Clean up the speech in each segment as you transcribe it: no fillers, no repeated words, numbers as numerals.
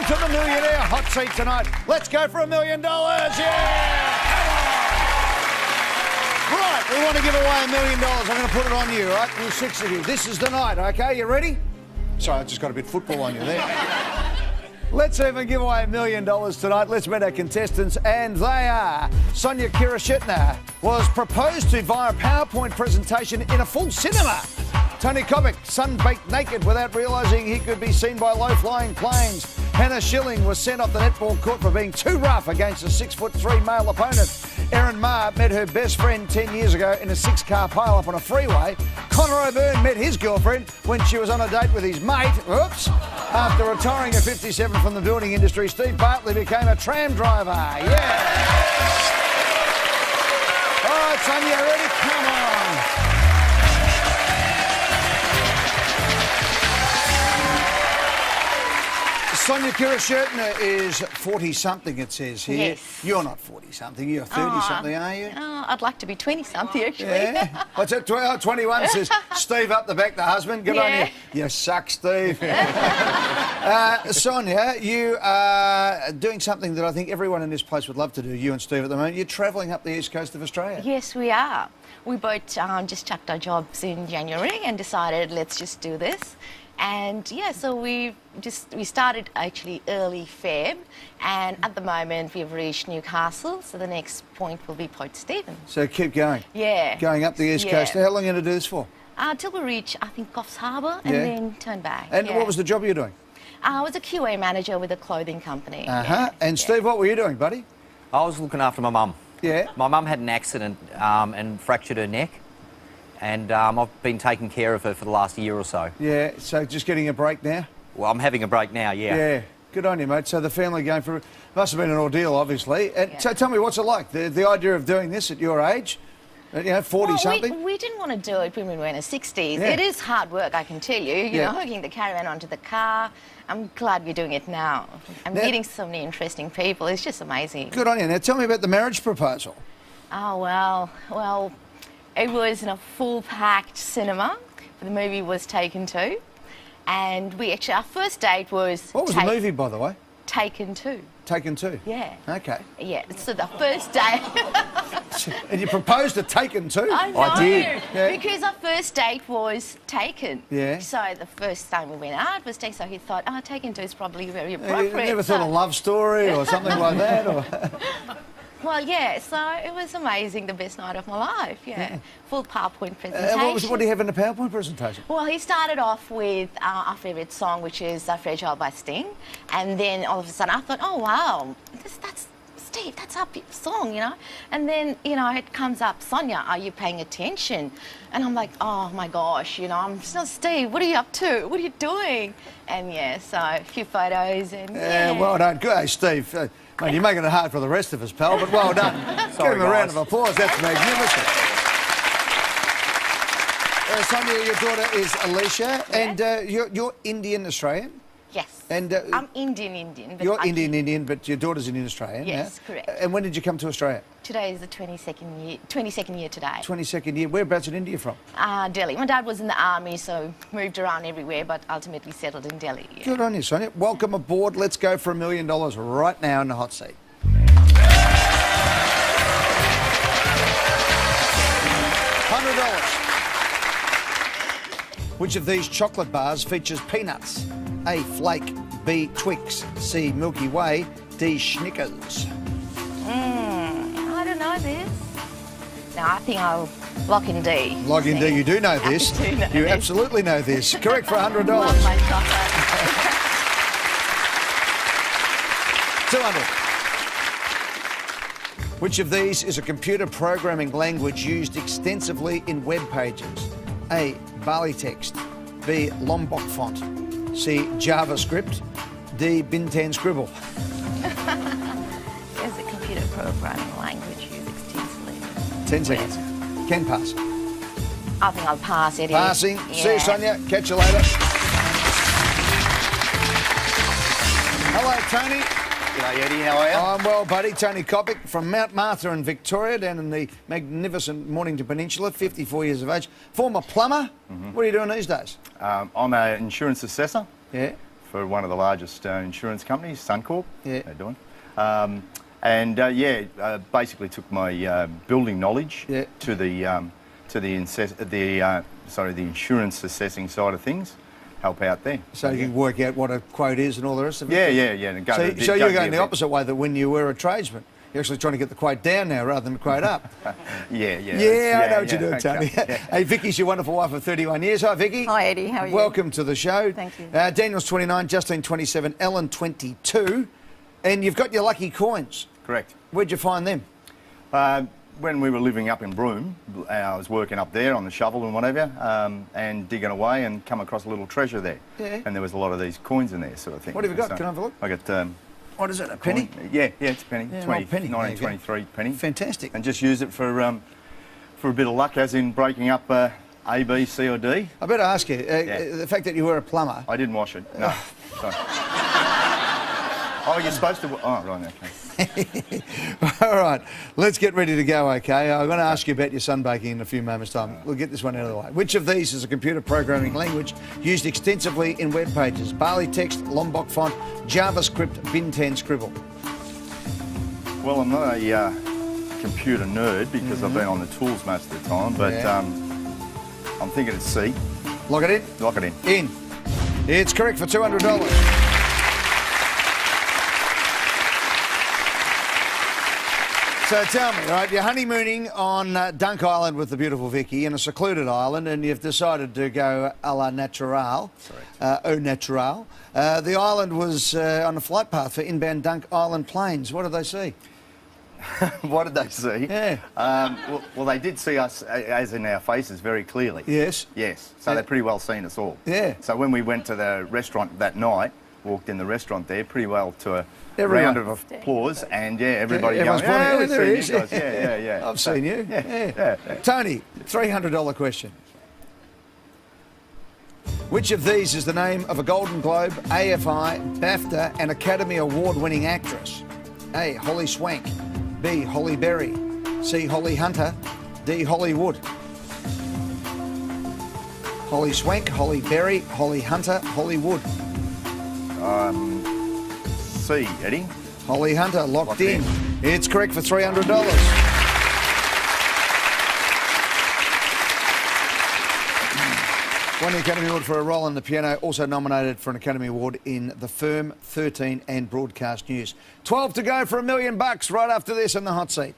to the Millionaire Hot Seat tonight. Let's go for $1 million. Yeah! Right, we want to give away $1 million. I'm going to put it on you, right? You 6 of you. This is the night, okay? You ready? Sorry, I just got a bit football on you there. Let's even give away $1 million tonight. Let's meet our contestants, and they are Sonia Kirashitner was proposed to via a PowerPoint presentation in a full cinema. Tony Kovic sunbaked naked without realising he could be seen by low-flying planes. Hannah Schilling was sent off the netball court for being too rough against a 6'3" male opponent. Erin Maher met her best friend 10 years ago in a 6-car pile-up on a freeway. Connor O'Byrne met his girlfriend when she was on a date with his mate. Oops. After retiring at 57 from the building industry, Steve Bartley became a tram driver. Yeah. All right, Sonia, ready? Come on. Sonia Kirashitner is 40-something, it says here. Yes. You're not 40-something, you're 30-something, are you? I'd like to be 20-something, actually. Yeah. What's that? 21 says Steve up the back, the husband. Good on you. You suck, Steve. Sonia, you are doing something that I think everyone in this place would love to do, you and Steve at the moment. You're travelling up the east coast of Australia. Yes, we are. We both just chucked our jobs in January and decided let's just do this. And yeah, so we started actually early Feb, and at the moment we've reached Newcastle, so the next point will be Port Stephens. So keep going. Yeah. Going up the east coast. How long are you going to do this for? Till we reach, I think, Coffs Harbour, and then turn back. And what was the job you were doing? I was a QA manager with a clothing company. And Steve, what were you doing, buddy? I was looking after my mum. Yeah. My mum had an accident and fractured her neck. And I've been taking care of her for the last year or so. Yeah, so just getting a break now? Well, I'm having a break now, yeah. Yeah, good on you, mate. So the family going through, must have been an ordeal, obviously. And so tell me, what's it like, the idea of doing this at your age? You know, 40-something? Well, we didn't want to do it when we were in our 60s. Yeah. It is hard work, I can tell you. You know, hooking the caravan onto the car. I'm glad we're doing it now. I'm meeting so many interesting people. It's just amazing. Good on you. Now, tell me about the marriage proposal. Oh, well... It was in a full-packed cinema. The movie was Taken 2. And our first date was... What was the movie, by the way? Taken 2. Taken 2? Yeah. Okay. Yeah, so the first date... And you proposed at Taken 2? I know. I did. Yeah. Because our first date was Taken. Yeah. So the first time we went out was Taken, so he thought, Taken 2 is probably very appropriate. You never thought a love story or something like that? Or... Well, yeah, so it was amazing, the best night of my life, Full PowerPoint presentation. What do you have in the PowerPoint presentation? Well, he started off with our favourite song, which is Fragile by Sting, and then all of a sudden I thought, oh, wow, that's Steve, that's our song, you know? And then, you know, it comes up, Sonia, are you paying attention? And I'm like, oh, my gosh, you know, I'm still Steve, what are you up to? What are you doing? And, yeah, so a few photos and, well done. Good, hey, Steve. Mate, you're making it hard for the rest of us, pal, but well done. Sorry, give him a round of applause. That's magnificent. Sonia, your daughter is Alicia, and you're Indian-Australian? Yes. And I'm Indian. But you're Indian, but your daughter's Indian-Australian? Yes, correct. And when did you come to Australia? Today is the 22nd year today. 22nd year. Whereabouts in India you from? Delhi. My dad was in the army, so moved around everywhere, but ultimately settled in Delhi. Yeah. Good on you, Sonia. Welcome aboard. Let's go for $1 million right now in the hot seat. $100. Which of these chocolate bars features peanuts? A, Flake, B, Twix, C, Milky Way, D, Snickers. I don't know this. No, I think I'll lock in D. Lock in D. You do know this. I do know You this. absolutely know this. Correct for $100. Love my chocolate. 200. Which of these is a computer programming language used extensively in web pages? A, Bali text, B, Lombok font, C, JavaScript, D, Bintan scribble. There's a computer programming language used extensively. 10 seconds. Can pass. I think I'll pass it. Passing. See you, Sonia. Catch you later. Hello, Tony. G'day, Eddie. How are you? I'm well, buddy. Tony Kopic from Mount Martha in Victoria, down in the magnificent Mornington Peninsula, 54 years of age. Former plumber. What are you doing these days? I'm an insurance assessor. Yeah. for one of the largest insurance companies, Suncorp. Yeah. They're doing. Basically took my building knowledge to the insurance assessing side of things. Help out there. So you can work out what a quote is and all the rest of it? Yeah. And So you're going the opposite way that when you were a tradesman. You're actually trying to get the quote down now rather than the quote up. Yeah, I know what you're doing, Tony. Okay. Hey, Vicky's your wonderful wife of 31 years. Hi, Vicky. Hi, Eddie. How are you? Welcome to the show. Thank you. Daniel's 29, Justine 27, Ellen 22. And you've got your lucky coins. Correct. Where'd you find them? When we were living up in Broome, I was working up there on the shovel and whatever, and digging away and come across a little treasure there. Yeah. And there was a lot of these coins in there, sort of thing. What have you got? So Can I have a look? I got... What is it, a penny? Yeah, it's a penny. Yeah, an old penny. 1923 penny. Fantastic. And just use it for a bit of luck, as in breaking up A, B, C or D. I better ask you, the fact that you were a plumber... I didn't wash it, no. Sorry. Oh, you're supposed to... Oh, right, okay. All right, let's get ready to go, okay? I'm going to ask you about your sunbaking in a few moments' time. We'll get this one out of the way. Which of these is a computer programming language used extensively in web pages? Bali text, Lombok font, JavaScript, Bin10 scribble. Well, I'm not a computer nerd because I've been on the tools most of the time, but I'm thinking it's C. Lock it in? Lock it in. In. It's correct for $200. So tell me, right, you're honeymooning on Dunk Island with the beautiful Vicky in a secluded island, and you've decided to go a la natural, au natural. The island was on a flight path for inbound Dunk Island planes. What did they see? What did they see? Yeah. Well, they did see us, as in our faces, very clearly. Yes. Yes. So they've pretty well seen us all. Yeah. So when we went to the restaurant that night, walked in the restaurant there, pretty well to a Everyone. round of applause, and everybody Everyone's going, pointing, we've there he seen is. you guys. Yeah. I've seen you. Yeah. Tony, $300 question. Which of these is the name of a Golden Globe, AFI, BAFTA and Academy Award-winning actress? A, Holly Swank. B, Holly Berry. C, Holly Hunter. D, Holly Wood. Holly Swank, Holly Berry, Holly Hunter, Holly Wood. C, Eddie. Holly Hunter, locked in. It's correct for $300. Won the Academy Award for a role on the piano, also nominated for an Academy Award in The Firm, 13 and Broadcast News. 12 to go for $1 million right after this in the hot seat.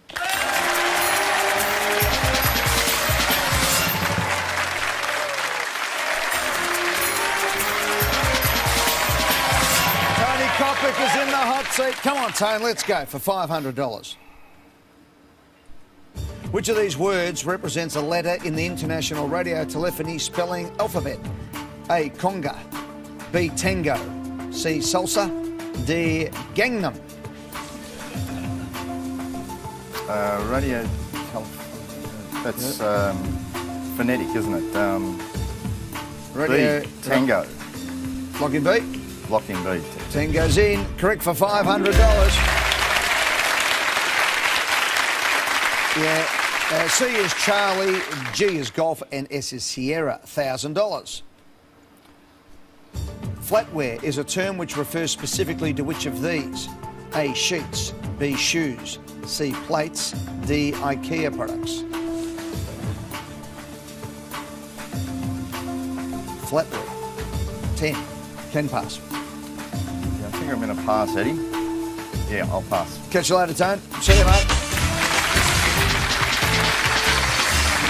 Kopic is in the hot seat. Come on, Tone, let's go for $500. Which of these words represents a letter in the International Radio Telephony spelling alphabet? A, conga. B, tango. C, salsa. D, Gangnam. Radio... That's phonetic, isn't it? Radio... B, tango. Lock in B? Lock in B. Tango's in. Correct for $500. Yeah. C is Charlie, G is Golf, and S is Sierra. $1,000. Flatware is a term which refers specifically to which of these? A, sheets. B, shoes. C, plates. D, IKEA products. Flatware. 10. Can pass. I think I'm going to pass, Eddie. Yeah, I'll pass. Catch you later, Tone. See you, mate.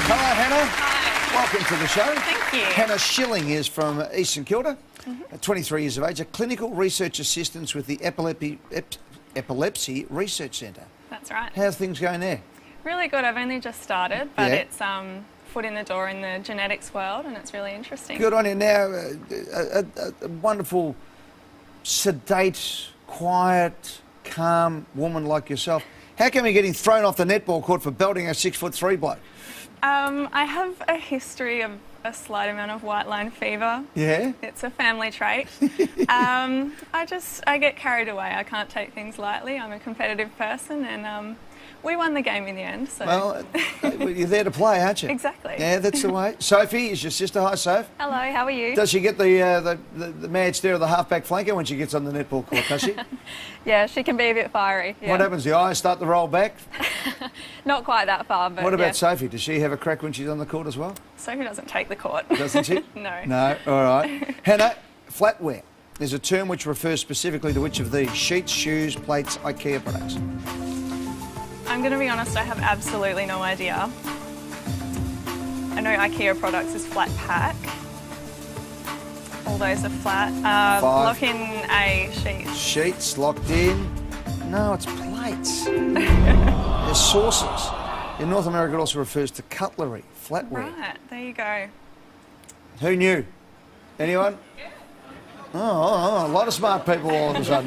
Hello, Hannah. Hi. Welcome to the show. Thank you. Hannah Schilling is from East St Kilda, 23 years of age, a clinical research assistant with the Epilepsy Research Centre. That's right. How's things going there? Really good. I've only just started, but Yeah. it's foot in the door in the genetics world, and it's really interesting. Good on you. Now, a wonderful, sedate, quiet, calm woman like yourself. How come you're getting thrown off the netball court for belting a 6'3" bloke? I have a history of a slight amount of white line fever. Yeah? It's a family trait. I get carried away. I can't take things lightly. I'm a competitive person, and We won the game in the end, so... Well, you're there to play, aren't you? Exactly. Yeah, that's the way. Sophie is your sister. Hi, Soph. Hello, how are you? Does she get the mad stare of the halfback flanker when she gets on the netball court, does she? Yeah, she can be a bit fiery. Yeah. What happens? The eyes start to roll back? Not quite that far, but What about yeah. Sophie? Does she have a crack when she's on the court as well? Sophie doesn't take the court. Doesn't she? No. No, all right. Hannah, flatware is a term which refers specifically to which of these? Sheets, shoes, plates, IKEA products. I'm going to be honest, I have absolutely no idea. I know IKEA products is flat pack. All those are flat. Lock in a sheet. Sheets locked in. No, it's plates. They're saucers. In North America, it also refers to cutlery, flatware. Right, there you go. Who knew? Anyone? Oh, a lot of smart people all of a sudden.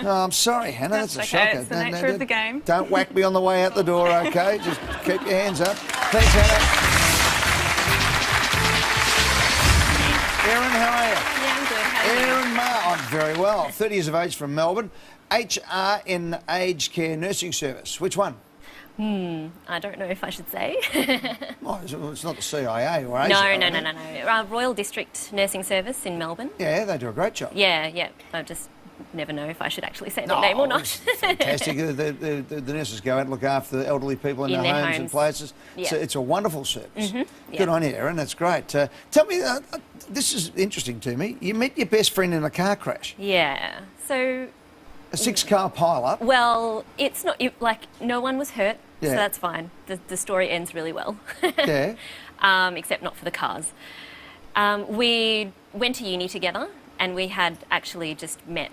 No, I'm sorry, Hannah. That's a okay, shocker. it's the nature of the game. Don't whack me on the way out the door, okay? Just keep your hands up. Thanks, Hannah. Erin, how are you? Yeah, I'm good. How are you? Erin Ma, I'm very well. 30 years of age from Melbourne. HR in Aged Care Nursing Service. Which one? I don't know if I should say. Oh, it's not the CIA or ASIC. No. Royal District Nursing Service in Melbourne. Yeah, they do a great job. Yeah. I just never know if I should actually say their name or not. It's fantastic. The nurses go out and look after the elderly people in their homes and places. Yeah. So it's a wonderful service. Yeah. Good on you, Erin. That's great. Tell me, this is interesting to me. You met your best friend in a car crash. Yeah. So, A 6-car pile-up. well, it's not like no one was hurt, Yeah. so that's fine. The story ends really well. Yeah. Except not for the cars. We went to uni together, and we had actually just met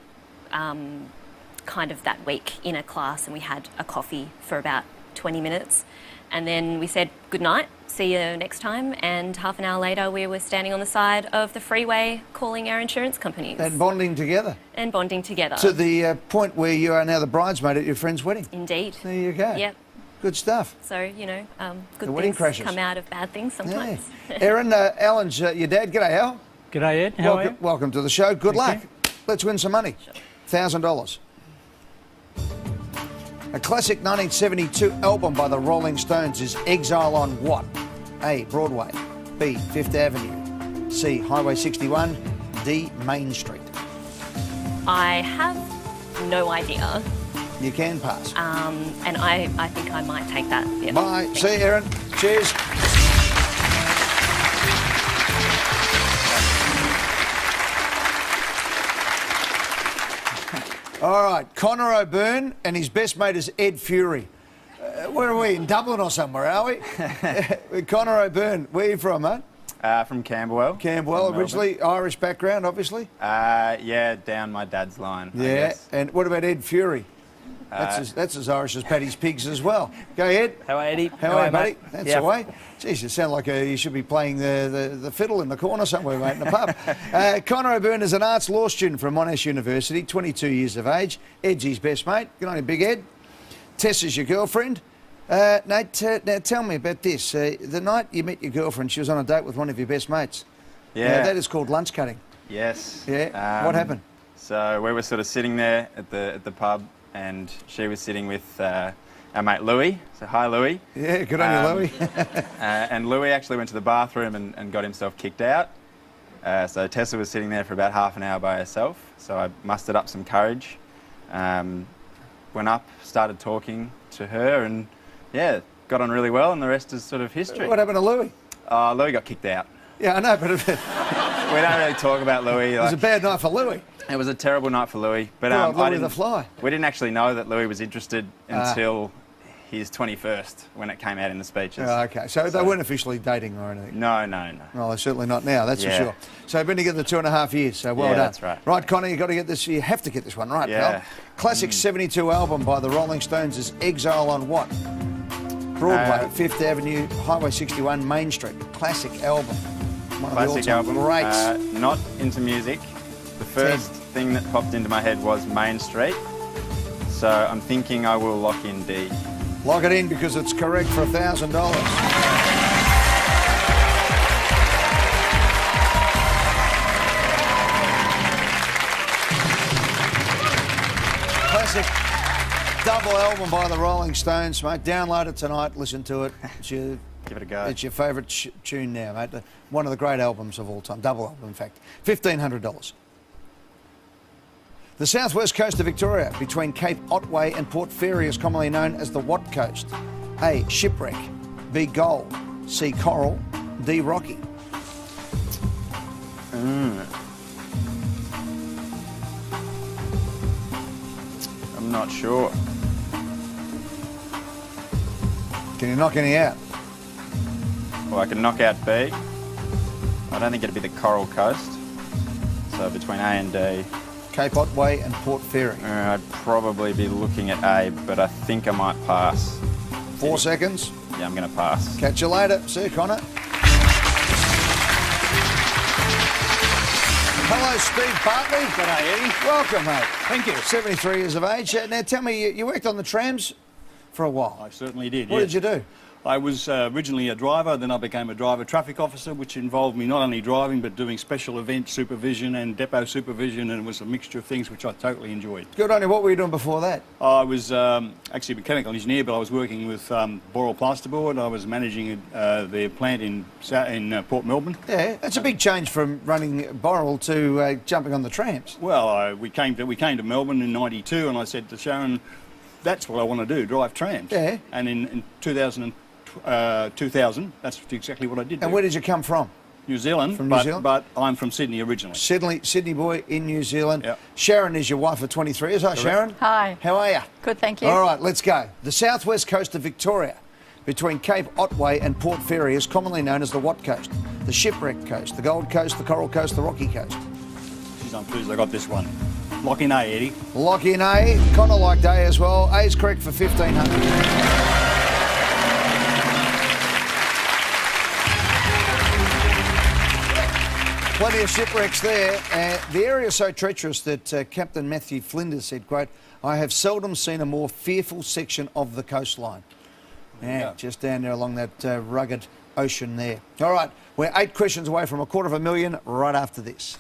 kind of that week in a class, and we had a coffee for about 20 minutes. And then we said good night, see you next time. And half an hour later, we were standing on the side of the freeway calling our insurance companies. And bonding together. And bonding together. To the point where you are now the bridesmaid at your friend's wedding. Indeed. There you go. Yep. Good stuff. So, good The wedding things crashes. come out of bad things sometimes. Yeah. Erin, Alan's your dad. G'day, Al. G'day, Ed. How are you? Welcome to the show. Good luck. you. Let's win some money. $1,000. A classic 1972 album by the Rolling Stones is Exile on what? A, Broadway. B, Fifth Avenue. C, Highway 61. D, Main Street. I have no idea. You can pass. And I think I might take that. Yeah. Bye. See you, Erin. Cheers. All right, Connor O'Byrne and his best mate is Ed Fury. Where are we? In Dublin or somewhere, are we? Connor O'Byrne, where are you from, mate? From Camberwell. Camberwell, From originally Irish background, obviously. Yeah, down my dad's line. I Yeah, guess. and what about Ed Fury? That's as Irish as Paddy's Pigs as well. Go ahead. How are you, Eddie? How are you, buddy? mate? That's Yeah. the way. Jeez, you sound like you should be playing the fiddle in the corner somewhere, mate, in a pub. Connor O'Byrne is an arts law student from Monash University, 22 years of age. Ed's his best mate. Good on you, Big Ed. Tess is your girlfriend. Nate, now tell me about this. The night you met your girlfriend, she was on a date with one of your best mates. Yeah. Now, that is called lunch cutting. Yes. Yeah. What happened? So we were sort of sitting there at the pub, and she was sitting with our mate Louis. So hi, Louis. Yeah, good on you, Louis. And Louis actually went to the bathroom and got himself kicked out. So Tessa was sitting there for about half an hour by herself. So I mustered up some courage, went up, started talking to her, and yeah, got on really well, and the rest is sort of history. What happened to Louis? Louis got kicked out. Yeah, I know, but it We don't really talk about Louis. was a bad night for Louis. It was a terrible night for Louis, but Louis the Fly. We didn't actually know that Louis was interested until his 21st, when it came out in the speeches. Oh, okay, so they weren't officially dating or anything? No. Well, they're certainly not now, that's for Yeah. sure. So they've been together 2.5 years, so well Yeah, done. that's right. Right, Connor, you got to get this, you have to get this one right, Yeah. pal. Classic 72 album by the Rolling Stones is Exile on what? Broadway, Fifth Avenue, Highway 61, Main Street. Classic album. One Classic of the all-time album. greats. Not into music. The first thing that popped into my head was Main Street. So I'm thinking I will lock in D. Lock it in because it's correct for $1,000. Double album by the Rolling Stones, mate. Download it tonight, listen to it. Give it a go. It's your favourite tune now, mate. One of the great albums of all time. Double album, in fact. $1,500. The southwest coast of Victoria, between Cape Otway and Port Fairy, is commonly known as the what coast? A. Shipwreck. B. Gold. C. Coral. D. Rocky. I'm not sure. Can you knock any out? Well, I can knock out B. I don't think it'd be the Coral Coast. So between A and D. Cape Otway and Port Fairy. I'd probably be looking at A, but I think I might pass. 4 seconds. Yeah, I'm going to pass. Catch you later. See you, Connor. Hello, Steve Bartley. G'day, Eddie. Welcome, mate. Thank you. 73 years of age. Now, tell me, you worked on the trams for a while. I certainly did, What yes. did you do? I was originally a driver, then I became a driver traffic officer, which involved me not only driving but doing special event supervision and depot supervision, and it was a mixture of things which I totally enjoyed. Good on you. What were you doing before that? I was actually a mechanical engineer, but I was working with Boral Plasterboard. I was managing their plant in Port Melbourne. Yeah, that's a big change from running Boral to jumping on the trams. Well, we came to Melbourne in '92, and I said to Sharon, that's what I want to do, drive trams. Yeah. And in 2000, that's exactly what I did. And do. where did you come from? New Zealand, From New Zealand? but I'm from Sydney originally. Sydney boy in New Zealand. Yep. Sharon is your wife of 23 years. Hi, Sharon. Hi. How are you? Good, thank you. All right, let's go. The southwest coast of Victoria, between Cape Otway and Port Fairy, is commonly known as the what coast? The Shipwreck Coast, the Gold Coast, the Coral Coast, the Rocky Coast. Jeez, I'm pleased I got this one. Lock in A, Eddie. Lock in A. Connor liked A as well. A is correct for 1,500. Plenty of shipwrecks there. The area is so treacherous that Captain Matthew Flinders said, quote, I have seldom seen a more fearful section of the coastline. Yeah, just down there along that rugged ocean there. All right, we're 8 questions away from $250,000 right after this.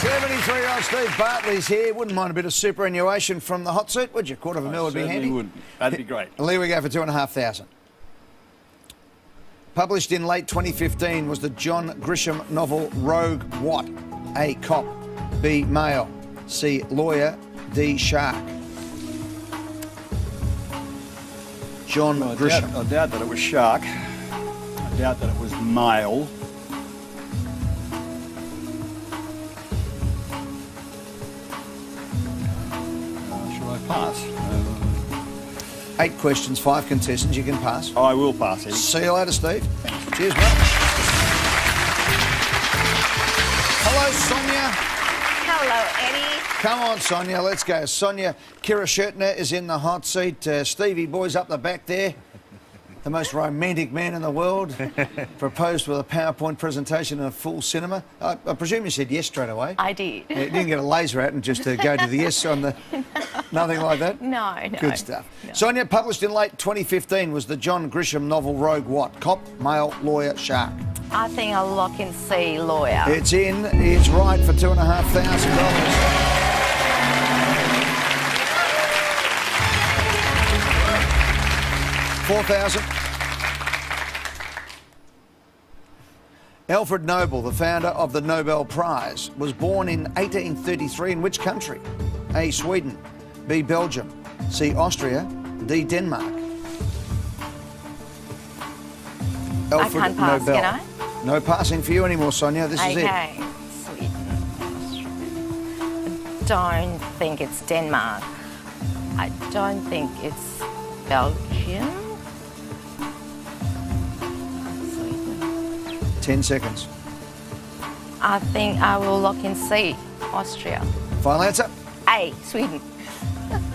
73-year-old Steve Bartley's here. Wouldn't mind a bit of superannuation from the hot seat, would you? $250,000 would be handy. Would. That'd be great. And here we go for $2,500. Published in late 2015 was the John Grisham novel Rogue What? A. Cop. B. Male. C. Lawyer. D. Shark. John Grisham. I doubt that it was shark. I doubt that it was male. Should I pass? 8 questions, 5 contestants. You can pass. I will pass, Eddie. See you later, Steve. Cheers, mate. Hello, Sonia. Hello, Eddie. Come on, Sonia, let's go. Sonia Kirashertner is in the hot seat. Stevie boy's up the back there. The most romantic man in the world. Proposed with a PowerPoint presentation in a full cinema. I presume you said yes straight away. I did. Yeah, you didn't get a laser out and just go to the yes on the... Nothing like that? No. Good stuff. No. Sonia, published in late 2015, was the John Grisham novel Rogue What? Cop, male, lawyer, shark. I think I'll lock in C, lawyer. It's in. It's right for $2,500. 4,000. Alfred Nobel, the founder of the Nobel Prize, was born in 1833 in which country? A. Sweden. B. Belgium. C. Austria. D. Denmark. Alfred I can't pass, Nobel. can I? No passing for you anymore, Sonia. This is it. Okay. Sweden. I don't think it's Denmark. I don't think it's Belgium. Sweden. 10 seconds. I think I will lock in C, Austria. Final answer? A, Sweden.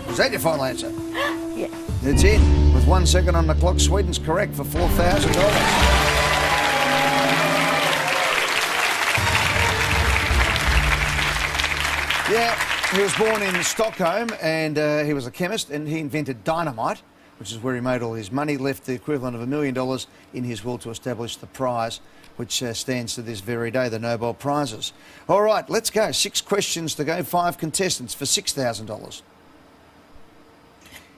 Is that your final answer? Yeah. It's in. With 1 second on the clock, Sweden's correct for $4,000. Yeah, he was born in Stockholm and he was a chemist and he invented dynamite, which is where he made all his money, left the equivalent of $1 million in his will to establish the prize, which stands to this very day, the Nobel Prizes. All right, let's go. 6 questions to go, 5 contestants for $6,000.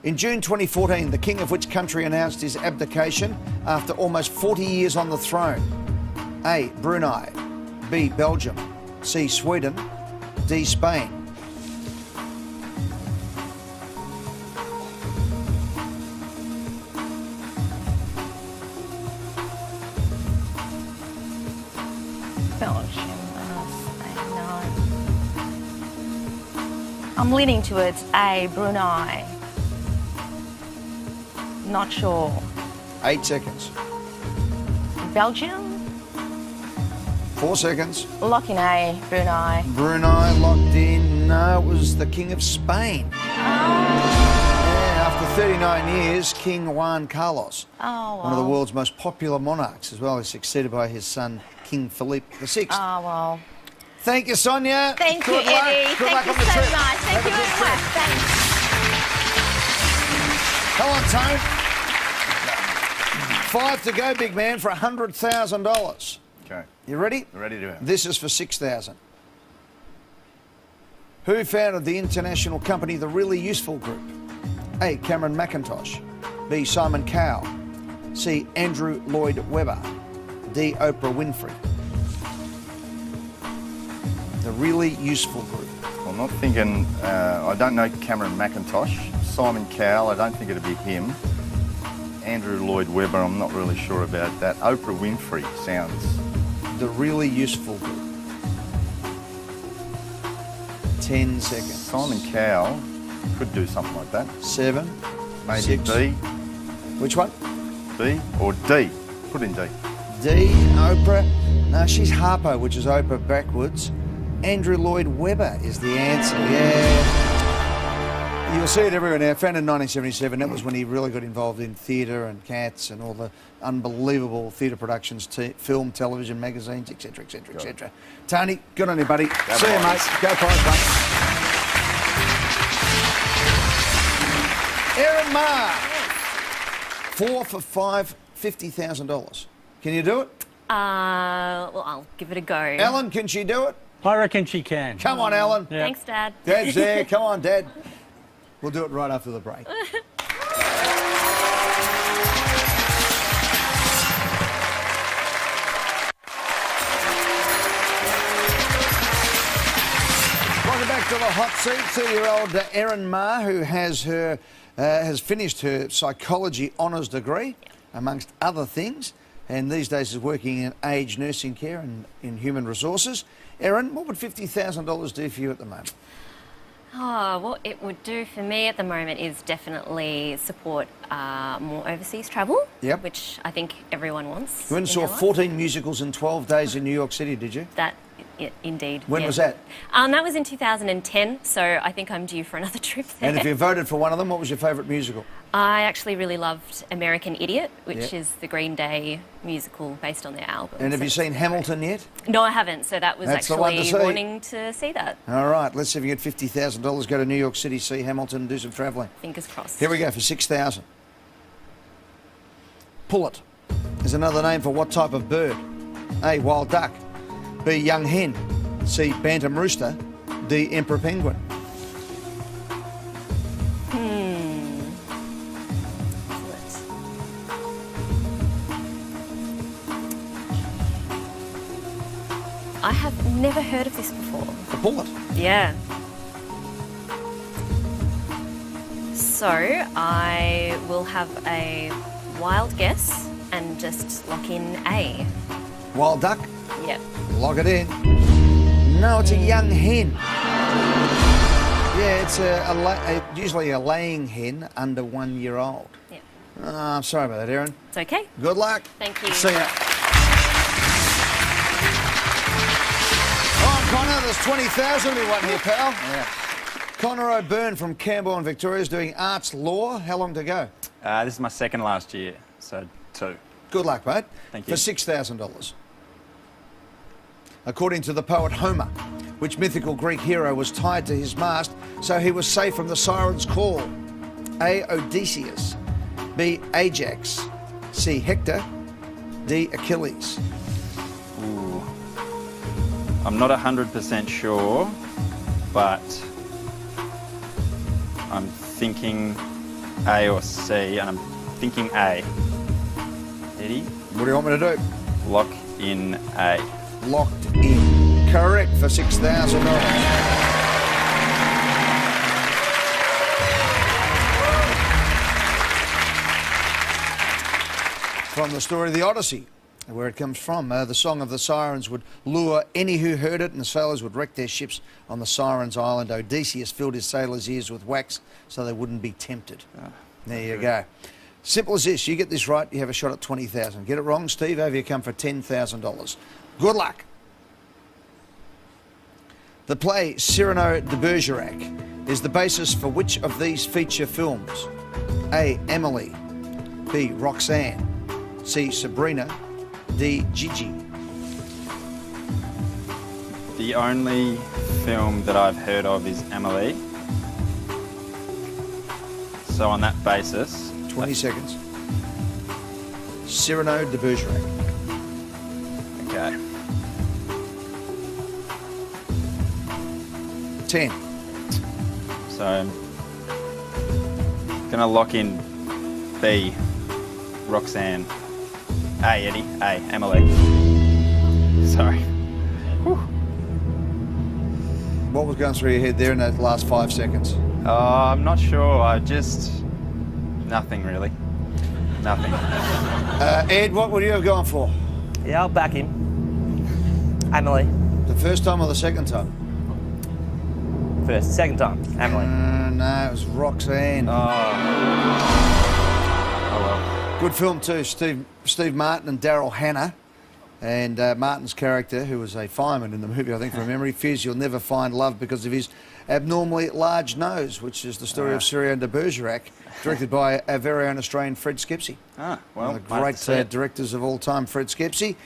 In June 2014, the king of which country announced his abdication after almost 40 years on the throne? A. Brunei. B. Belgium. C. Sweden. D. Spain. Belgium. No. I'm leaning towards A. Brunei. Not sure. 8 seconds. Belgium? 4 seconds. Lock in A. Brunei. Brunei locked in. No, it was the King of Spain. Yeah, after 39 years, King Juan Carlos. Oh, wow. One of the world's most popular monarchs as well. He's succeeded by his son, King Philippe VI. Oh, well. Thank you, Sonia. Thank you, Good luck. Eddie. Good luck Thank you on the so trip. much. Thank Have a you good very trip. much. Thanks. Come on, Tone. 5 to go, big man, for $100,000. Okay. You ready? Ready to go. This is for 6,000. Who founded the international company The Really Useful Group? A. Cameron McIntosh. B. Simon Cowell. C. Andrew Lloyd Webber. D. Oprah Winfrey. The Really Useful Group. I'm not thinking, I don't know Cameron McIntosh. Simon Cowell, I don't think it'd be him. Andrew Lloyd Webber, I'm not really sure about that. Oprah Winfrey sounds... The Really Useful Group. 10 seconds. Simon Cowell could do something like that. 7. Maybe 6. B. Which one? B or D. Put in D. D. Oprah. No, she's Harpo, which is Oprah backwards. Andrew Lloyd Webber is the answer. Yeah. You'll see it everywhere now. Founded in 1977. That was when he really got involved in theatre and Cats and all the unbelievable theatre productions, film, television, magazines, etc., etc., etc. Tony, good on you, buddy. See you, mate. Go Pies, mate. Erin Marr. 4 for 5, $50,000. Can you do it? Well, I'll give it a go. Ellen, can she do it? I reckon she can. Come on, Ellen. Yeah. Thanks, Dad. Dad's there. Come on, Dad. We'll do it right after the break. Welcome back to the hot seat. 30-year-old Erin Marr, who has finished her psychology honours degree, amongst other things, and these days is working in aged nursing care and in human resources. Erin, what would $50,000 do for you at the moment? Oh, what it would do for me at the moment is definitely support more overseas travel, Yep. which I think everyone wants. You went and in saw their life. 14 musicals in 12 days in New York City, did you? That, indeed. When yeah. was that? That was in 2010, so I think I'm due for another trip there. And if you voted for one of them, what was your favourite musical? I actually really loved American Idiot, which Yep. is the Green Day musical based on their album. And have so you seen Hamilton yet? No, I haven't, so that was That's the one to actually see. wanting to see that. All right, let's see if you get $50,000. Go to New York City, see Hamilton, and do some travelling. Fingers crossed. Here we go for 6,000. Pullet is another name for what type of bird? A. Wild duck. B. Young hen. C. Bantam rooster. D. Emperor penguin. I have never heard of this before. A pullet. Yeah. So I will have a wild guess and just lock in A. Wild duck. Yep. Lock it in. No, it's a young hen. Yeah, it's usually a laying hen under 1 year old. Yep. I'm sorry about that, Erin. It's okay. Good luck. Thank you. See ya. Oh, Connor, there's 20,000 we won here, pal. Yeah. Connor O'Byrne from Camberwell, Victoria, is doing arts law. How long to go? This is my second last year, so 2. Good luck, mate. Thank For you. $6,000. According to the poet Homer, which mythical Greek hero was tied to his mast so he was safe from the siren's call? A. Odysseus. B. Ajax, C. Hector, D. Achilles. Ooh. I'm not 100% sure, but I'm thinking A or C, and I'm thinking A. Eddie? What do you want me to do? Lock in A. Locked in. Correct for $6,000. From the story of the Odyssey, where it comes from. The song of the sirens would lure any who heard it, and the sailors would wreck their ships on the Sirens' Island. Odysseus filled his sailors' ears with wax so they wouldn't be tempted. There you go. Simple as this. You get this right, you have a shot at $20,000. Get it wrong, Steve, over you come for $10,000. Good luck. The play Cyrano de Bergerac is the basis for which of these feature films? A. Emily, B. Roxanne, C. Sabrina, D. Gigi. The only film that I've heard of is Emily. So on that basis... 20 seconds. Cyrano de Bergerac. Okay. 10. So I'm gonna lock in B, Roxanne. A, Eddie. A, Emily. Sorry. Whew. What was going through your head there in that last 5 seconds? I'm not sure. Nothing really. Nothing. Ed, what would you have gone for? Yeah, I'll back him. Emily. The first time or the second time? Second time. Emily. No, it was Roxanne. Oh well. Good film too. Steve Martin and Daryl Hannah. And Martin's character, who was a fireman in the movie, I think from memory, fears you'll never find love because of his abnormally large nose, which is the story of Cyrano de Bergerac, directed by our very own Australian Fred Skepsey. Well, one of the great directors of all time, Fred Skepsey.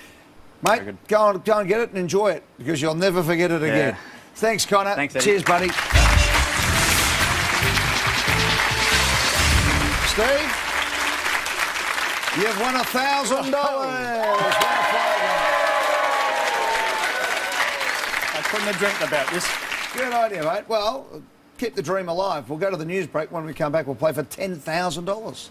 Mate, go and get it and enjoy it because you'll never forget it again. Thanks, Connor. Thanks, Eddie. Cheers, buddy. Steve, you've won $1,000. I couldn't have dreamt about this. Good idea, mate. Well, keep the dream alive. We'll go to the news break. When we come back, we'll play for $10,000.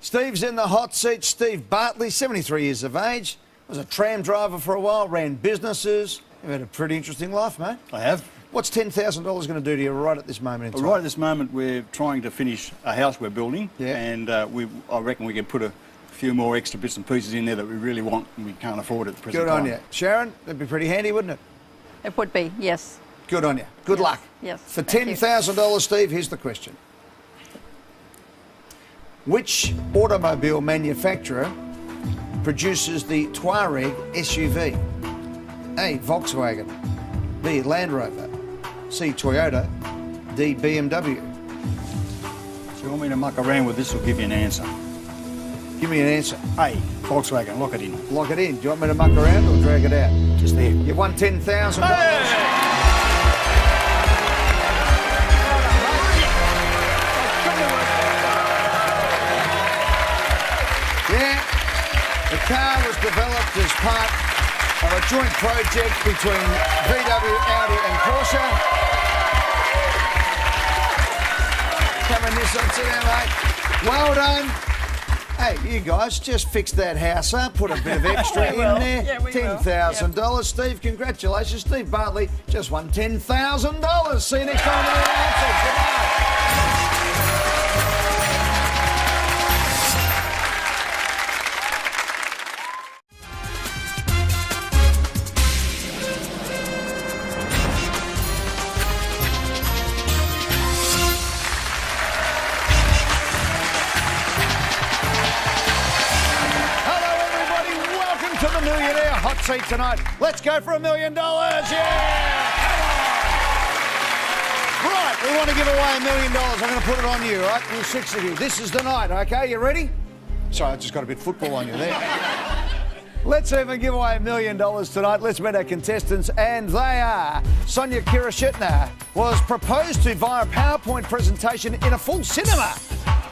Steve's in the hot seat. Steve Bartley, 73 years of age, was a tram driver for a while, ran businesses. You've had a pretty interesting life, mate. I have. What's $10,000 going to do to you right at this moment in time? Right at this moment, we're trying to finish a house we're building, and I reckon we can put a few more extra bits and pieces in there that we really want and we can't afford at the present time. Good on you. Sharon, that'd be pretty handy, wouldn't it? It would be, yes. Good on you. Good luck. Yes. For $10,000, Steve, here's the question. Which automobile manufacturer produces the Touareg SUV? A. Volkswagen, B. Land Rover, C. Toyota, D. BMW. So you want me to muck around with this or give you an answer? Give me an answer. A. Volkswagen, lock it in. Lock it in. Do you want me to muck around or drag it out? Just there. You've won $10,000. Yeah, the car was developed as part of a joint project between VW, Audi and Porsche. Come on, this one, sit down, mate. Well done. Hey, you guys, just fix that house up, put a bit of extra in there. Yeah, we will. $10,000. Steve, congratulations. Steve Bartley just won $10,000. See you next time. Goodbye. To the Millionaire Hotseat tonight. Let's go for $1 million. Yeah! Right, we want to give away $1 million. I'm going to put it on you, right? There's 6 of you. This is the night, okay? You ready? Sorry, I just got a bit of football on you there. Let's even give away $1 million tonight. Let's meet our contestants, and they are Sonia Kirashitna was proposed to via a PowerPoint presentation in a full cinema.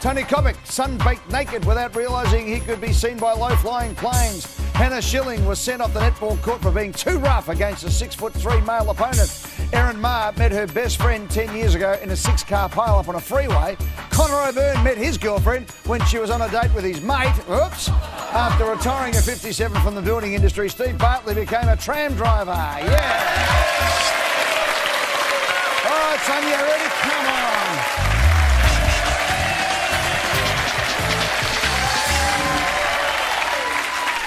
Tony Kovac sunbaked naked without realising he could be seen by low-flying planes. Hannah Schilling was sent off the netball court for being too rough against a 6'3" male opponent. Erin Maher met her best friend 10 years ago in a 6-car pile-up on a freeway. Connor O'Byrne met his girlfriend when she was on a date with his mate. Oops. After retiring at 57 from the building industry, Steve Bartley became a tram driver. Yeah. All right, Sonia, ready? Come on.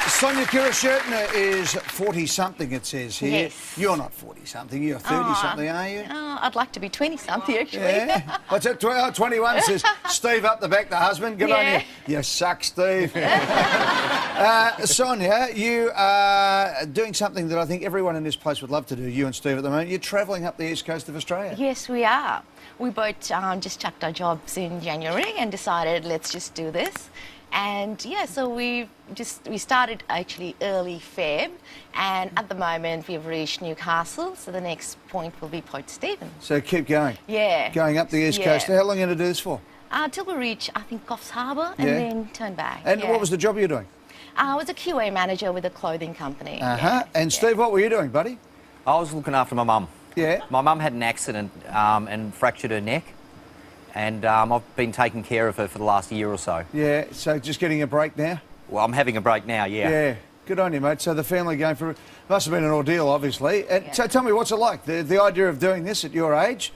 Sonia Kirishirtner is 40-something, it says here. Yes. You're not 40-something, you're 30-something, are you? Oh, I'd like to be 20-something, actually. Yeah. What's that? 21 says Steve up the back, the husband. Good on you. You suck, Steve. Sonia, you are doing something that I think everyone in this place would love to do, you and Steve at the moment. You're travelling up the east coast of Australia. Yes, we are. We both just chucked our jobs in January and decided let's just do this. And yeah, so we started actually early Feb, and at the moment we've reached Newcastle, so the next point will be Port Stephens. So keep going. Yeah. Going up the east coast. How long are you going to do this for? Till we reach, I think, Coffs Harbour and then turn back. And what was the job you were doing? I was a QA manager with a clothing company. And Steve, what were you doing, buddy? I was looking after my mum. Yeah. My mum had an accident and fractured her neck. And I've been taking care of her for the last year or so. Yeah, so just getting a break now? Well, I'm having a break now, yeah. Yeah, good on you, mate. So the family going through, must have been an ordeal, obviously. And so tell me, what's it like, the idea of doing this at your age?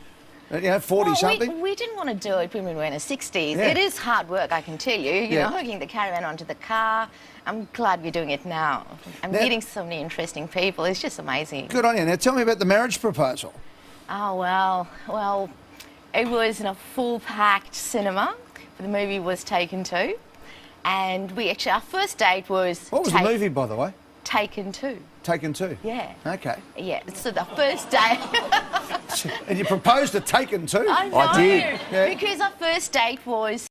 You know, 40-something? Well, we didn't want to do it when we were in our 60s. Yeah. It is hard work, I can tell you. You know, hooking the caravan onto the car. I'm glad we're doing it now. I'm meeting so many interesting people. It's just amazing. Good on you. Now, tell me about the marriage proposal. Oh, well, it was in a full-packed cinema. The movie was Taken 2. And we actually, our first date was... What was the movie, by the way? Taken 2. Taken 2? Yeah. Okay. Yeah, so the first date... And you proposed to Taken 2? I know. I did. Yeah. Because our first date was